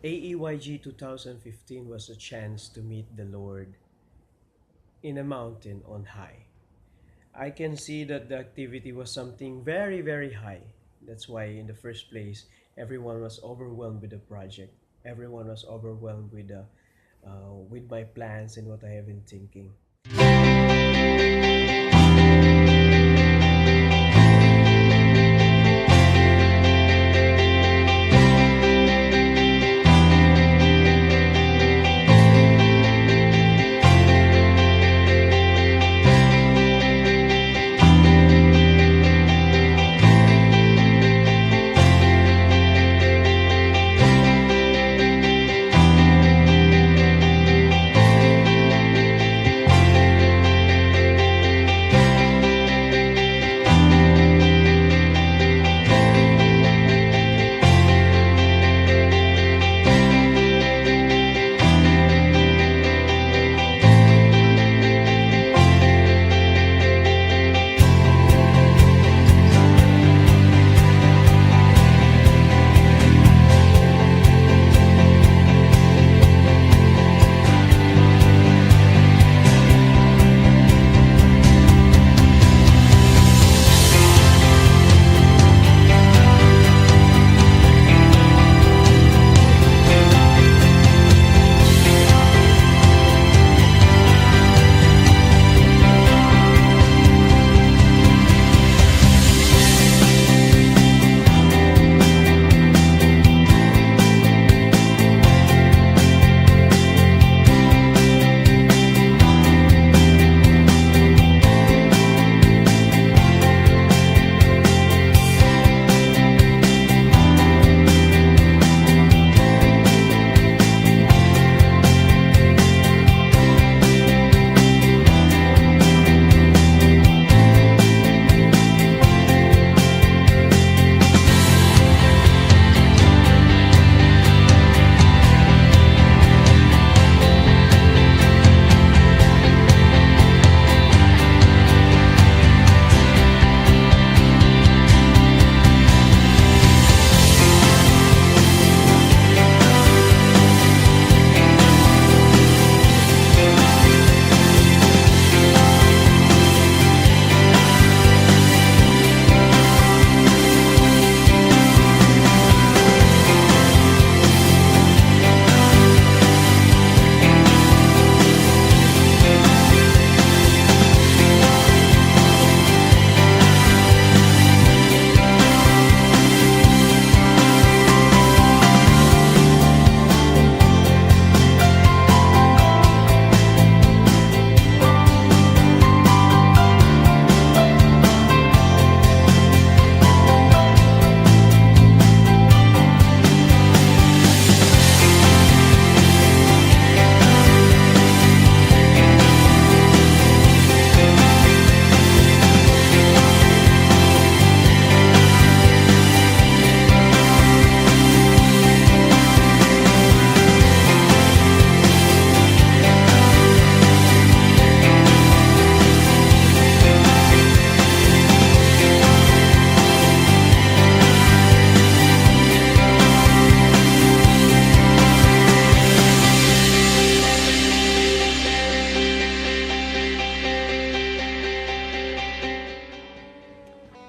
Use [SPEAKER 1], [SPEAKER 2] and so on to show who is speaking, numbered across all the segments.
[SPEAKER 1] AEYG 2015 was a chance to meet the Lord in a mountain on high. I can see that the activity was something very, very high. That's why, in the first place, everyone was overwhelmed with the project. Everyone was overwhelmed with my plans and what I have been thinking.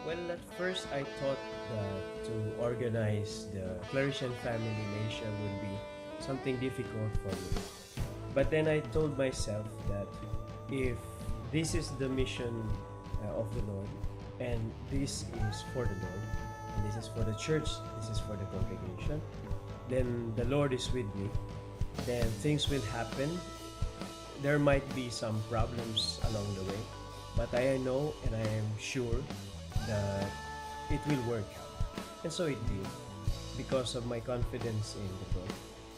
[SPEAKER 1] Well, at first I thought that to organize the Claretian family in Asia would be something difficult for me. But then I told myself that if this is the mission of the Lord, and this is for the Lord, and this is for the church, this is for the congregation, then the Lord is with me, then things will happen. There might be some problems along the way, but I know and I am sure that it will work out. And so it did, because of my confidence in the Lord.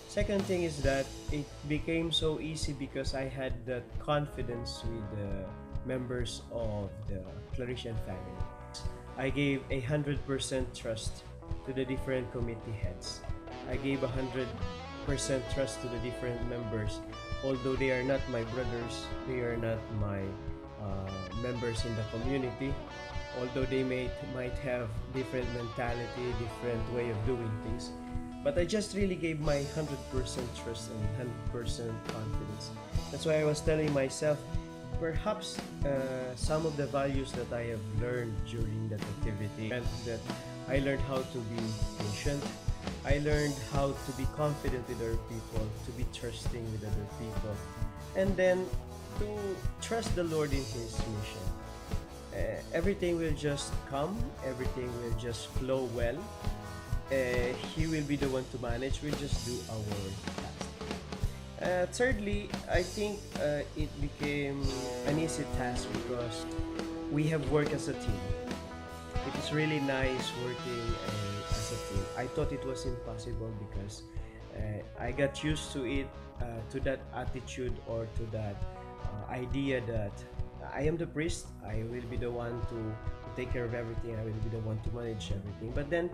[SPEAKER 1] Second thing is that it became so easy because I had that confidence with the members of the Claretian family. I gave 100% trust to the different committee heads. I gave 100% trust to the different members. Although they are not my brothers, they are not my members in the community, although they might have different mentality, different way of doing things, But I just really gave my 100% trust and 100% confidence. That's why I was telling myself, perhaps some of the values that I have learned during that activity, and that I learned how to be patient. I learned how to be confident with other people, to be trusting with other people, and then to trust the Lord in His mission. Everything will just come, everything will just flow well. He will be the one to manage. We'll just do our task. Thirdly, I think it became an easy task because we have worked as a team. It is really nice working as a team. I thought it was impossible because I got used to it, to that attitude or to that idea that I am the priest. I will be the one to take care of everything. I will be the one to manage everything. But then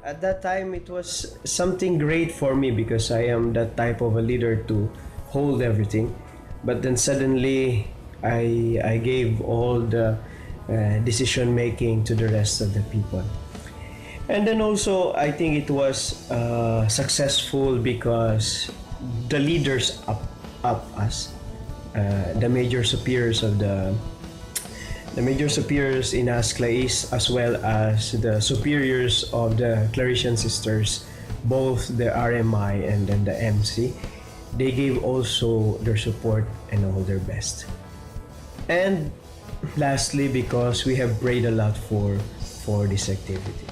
[SPEAKER 1] at that time, it was something great for me because I am that type of a leader to hold everything. But then suddenly, I gave all the decision making to the rest of the people. And then also, I think it was successful because the leaders up us, the major superiors of the major superiors in ASCLA is, as well as the superiors of the Claretian sisters, both the RMI and then the MC, they gave also their support and all their best. And lastly, because we have prayed a lot for this activity.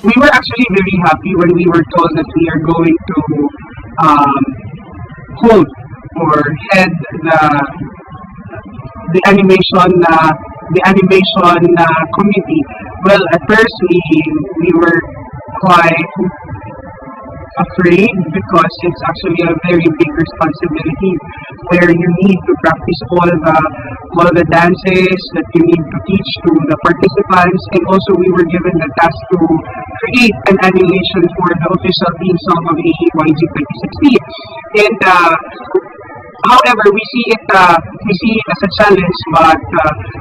[SPEAKER 2] we were actually very happy when we were told that we are going to um, hold or head the animation committee. Well, at first we were quite afraid because it's actually a very big responsibility where you need to practice all the dances that you need to teach to the participants, and also we were given the task to create an animation for the official theme song of AEYG 2016. And however, we see it as a challenge, but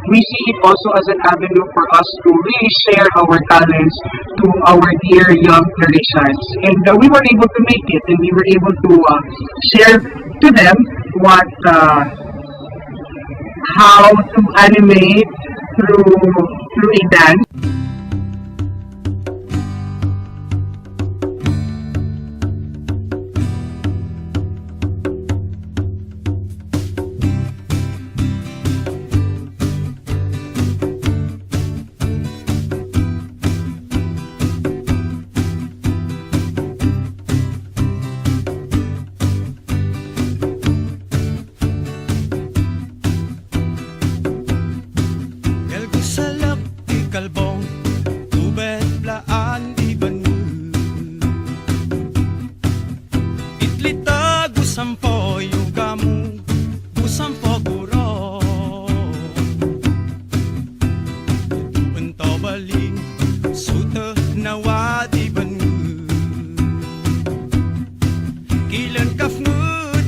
[SPEAKER 2] we see it also as an avenue for us to really share our talents to our dear young Claretians. And we were able to make it, and we were able to share to them how to animate through a dance.
[SPEAKER 3] Kalbong, tubet, blaan, di banu. Itlita, gusampo, yugamu, gusampo, guro. Ento baling, suta, nawa, di banu. Kilan kafngu,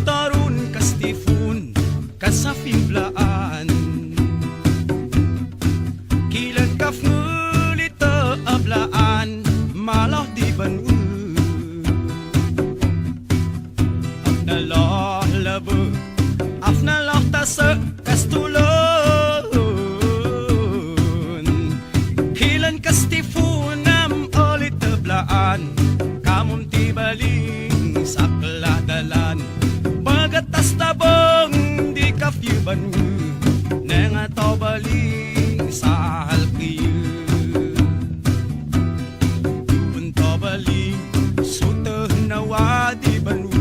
[SPEAKER 3] tarun, kastifun, kasafim, blaan. Kafnulita ablaan malah di banu afnalah labu afnalah tasa kastulun kilan kastifunam ulit ablaan kamun tibaling sakla dalan bagatas tabong di kafyu banu nenga tobaling sa halkiyu punto baling suta nawa di banu.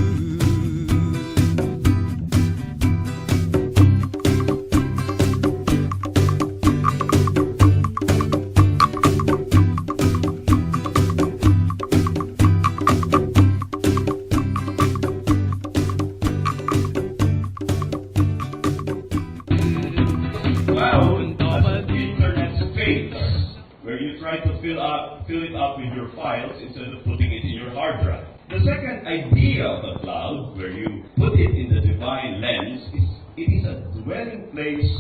[SPEAKER 4] Where you try to fill it up with your files instead of putting it in your hard drive. The second idea of the cloud, where you put it in the divine lens, is it is a dwelling place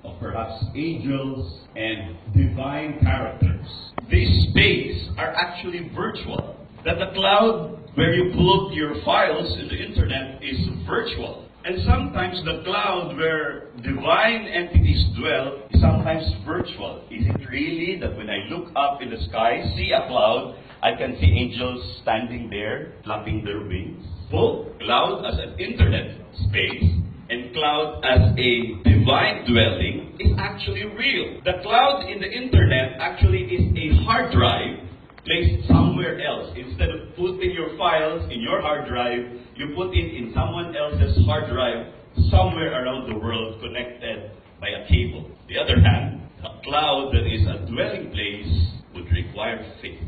[SPEAKER 4] of perhaps angels and divine characters. These spaces are actually virtual. That the cloud where you put your files in the internet is virtual. And sometimes the cloud where divine entities dwell is sometimes virtual. Is it really that when I look up in the sky, see a cloud, I can see angels standing there, flapping their wings? Both cloud as an internet space and cloud as a divine dwelling is actually real. The cloud in the internet actually is a hard drive placed somewhere else. Instead of putting your files in your hard drive, you put it in someone else's hard drive somewhere around the world connected by a cable. The other hand, a cloud that is a dwelling place would require faith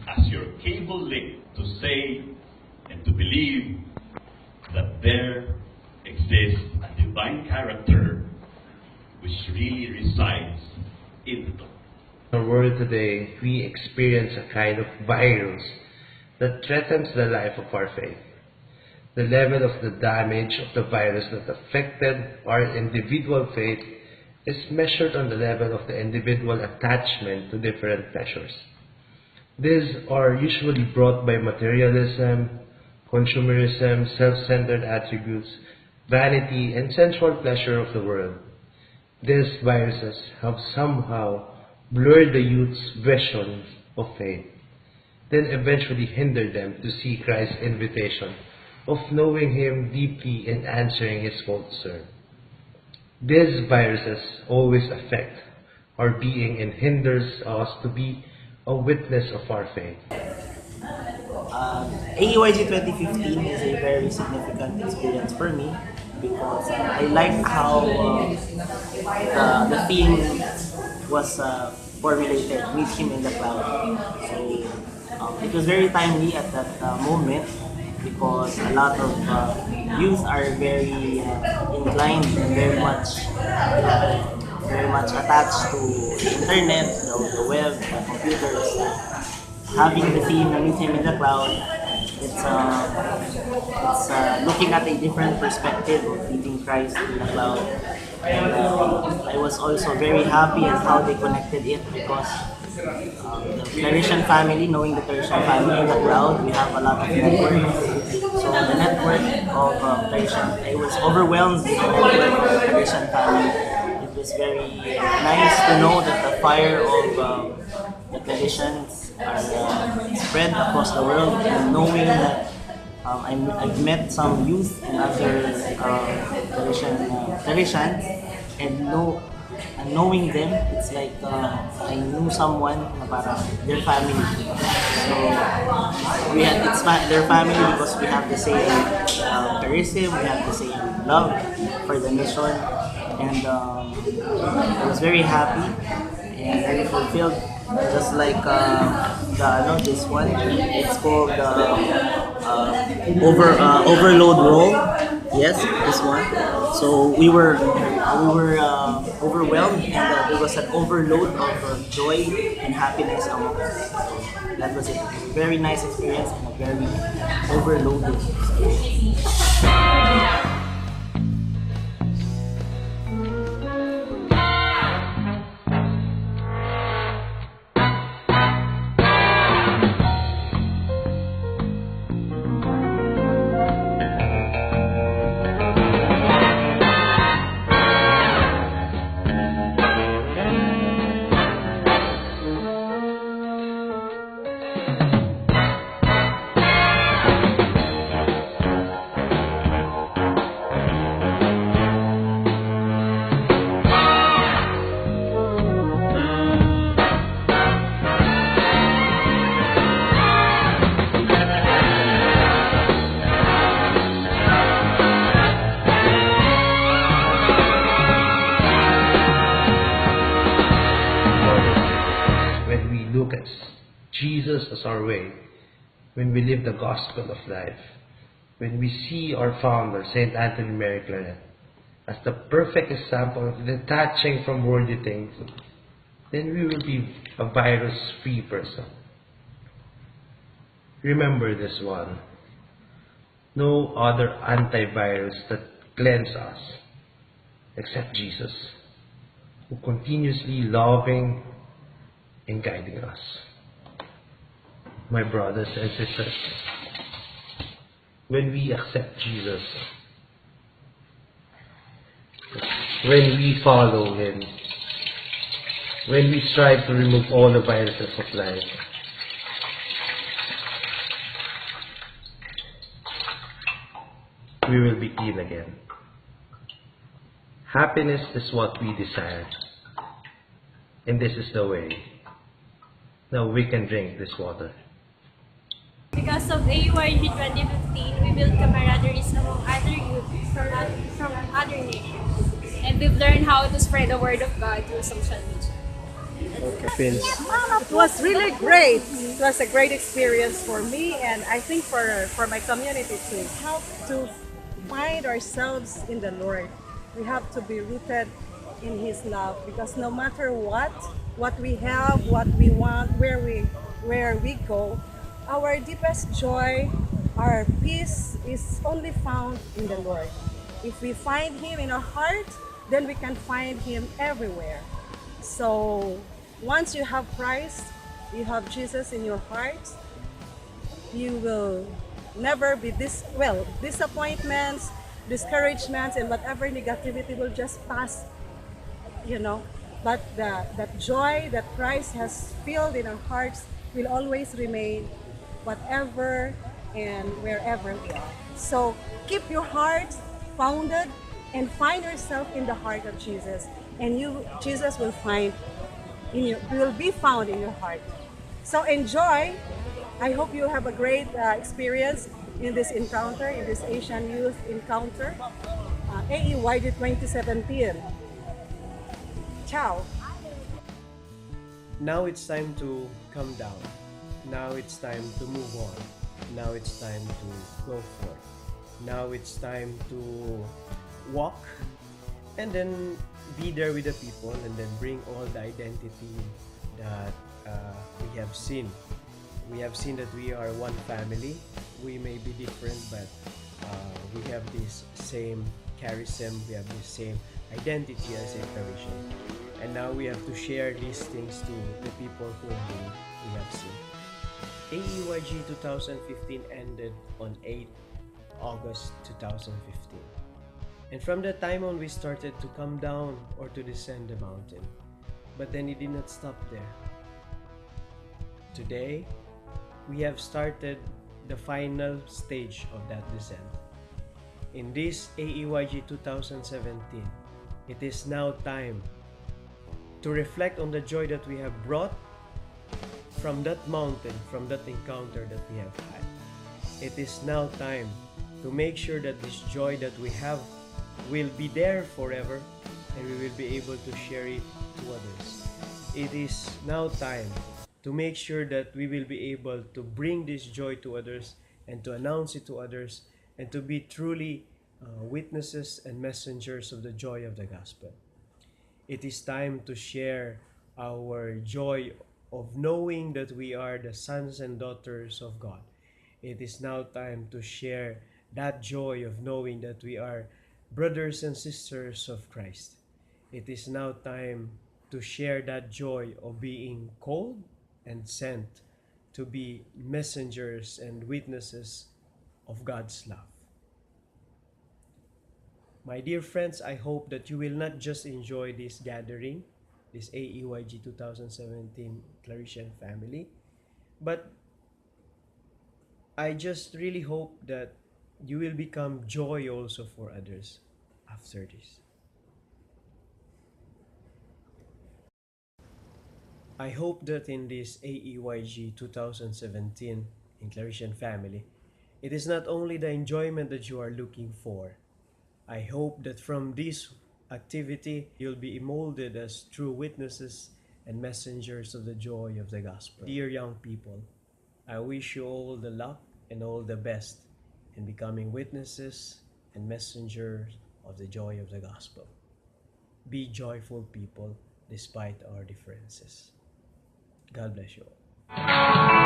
[SPEAKER 4] as your cable link to say and to believe that there exists a divine character which really resides in the cloud.
[SPEAKER 5] In our world today, we experience a kind of virus that threatens the life of our faith. The level of the damage of the virus that affected our individual faith is measured on the level of the individual attachment to different pleasures. These are usually brought by materialism, consumerism, self-centered attributes, vanity, and sensual pleasure of the world. These viruses have somehow blurred the youth's vision of faith, then eventually hindered them to see Christ's invitation of knowing Him deeply and answering His call to serve. These viruses always affect our being and hinders us to be a witness of our faith.
[SPEAKER 6] AEYG 2015 is a very significant experience for me because I like how the theme was formulated, Meet Him in the Cloud. So it was very timely at that moment because a lot of youth are very inclined and very much attached to the internet, the web, the computers. Having the theme Meet Him in the Cloud, it's looking at a different perspective of meeting Christ in the cloud. And I was also very happy at how they connected it because the Claretian family, knowing the Claretian family in the cloud, we have a lot of networks. So the network of Claretian, I was overwhelmed with the network of the Claretian family. It was very nice to know that the fire of the Claretians are spread across the world, and knowing that I've met some youth and other Claretians, and knowing them, it's like I knew someone na parang their family. So their family because we have the same charism, we have the same love for the mission, and I was very happy and very fulfilled. Just like this one, it's called overload roll. Yes, this one. So we were overwhelmed, and there was an overload of joy and happiness among us. So that was it. It was a very nice experience and a very overloaded experience.
[SPEAKER 5] Jesus as our way, when we live the gospel of life, when we see our founder, Saint Anthony Mary Claret, as the perfect example of detaching from worldly things, then we will be a virus-free person. Remember this one. No other antivirus that cleanses us except Jesus, who continuously loving and guiding us. My brothers and sisters, when we accept Jesus, when we follow Him, when we strive to remove all the viruses of life, we will be clean again. Happiness is what we desire, and this is the way. Now we can drink this water.
[SPEAKER 7] Because of AEYG 2015, we built camaraderies among other youth from other nations. And we've learned how to spread the word of God through social media.
[SPEAKER 1] Okay, Vince.
[SPEAKER 8] It was really great. It was a great experience for me, and I think for my community too. How to find ourselves in the Lord. We have to be rooted in His love, because no matter what we have, what we want, where we go, our deepest joy, our peace is only found in the Lord. If we find Him in our heart, then we can find Him everywhere. So once you have Christ, you have Jesus in your heart, you will never be disappointments, discouragements, and whatever negativity will just pass, But that joy that Christ has filled in our hearts will always remain, whatever and wherever we are. So keep your heart founded and find yourself in the heart of Jesus, and Jesus will be found in your heart. So enjoy. I hope you have a great experience in this encounter, in this Asian Youth Encounter, AEYG 2017. Ciao.
[SPEAKER 1] Now it's time to come down. Now it's time to move on. Now it's time to go forth. Now it's time to walk and then be there with the people and then bring all the identity that we have seen. We have seen that we are one family. We may be different, but we have this same charism. We have this same identity as a Claretian. And now we have to share these things to the people whom we have seen. AEYG 2015 ended on 8 August 2015. And from that time on, we started to come down or to descend the mountain. But then it did not stop there. Today, we have started the final stage of that descent. In this AEYG 2017, it is now time to reflect on the joy that we have brought from that mountain, from that encounter that we have had. It is now time to make sure that this joy that we have will be there forever and we will be able to share it to others. It is now time to make sure that we will be able to bring this joy to others and to announce it to others and to be truly witnesses and messengers of the joy of the gospel. It is time to share our joy of knowing that we are the sons and daughters of God. It is now time to share that joy of knowing that we are brothers and sisters of Christ. It is now time to share that joy of being called and sent to be messengers and witnesses of God's love. My dear friends, I hope that you will not just enjoy this gathering, this AEYG 2017 Claretian family, but I just really hope that you will become joy also for others after this. I hope that in this AEYG 2017 in Claretian family, it is not only the enjoyment that you are looking for. I hope that from this activity, you'll be molded as true witnesses and messengers of the joy of the gospel. Dear young people, I wish you all the luck and all the best in becoming witnesses and messengers of the joy of the gospel. Be joyful people despite our differences. God bless you all.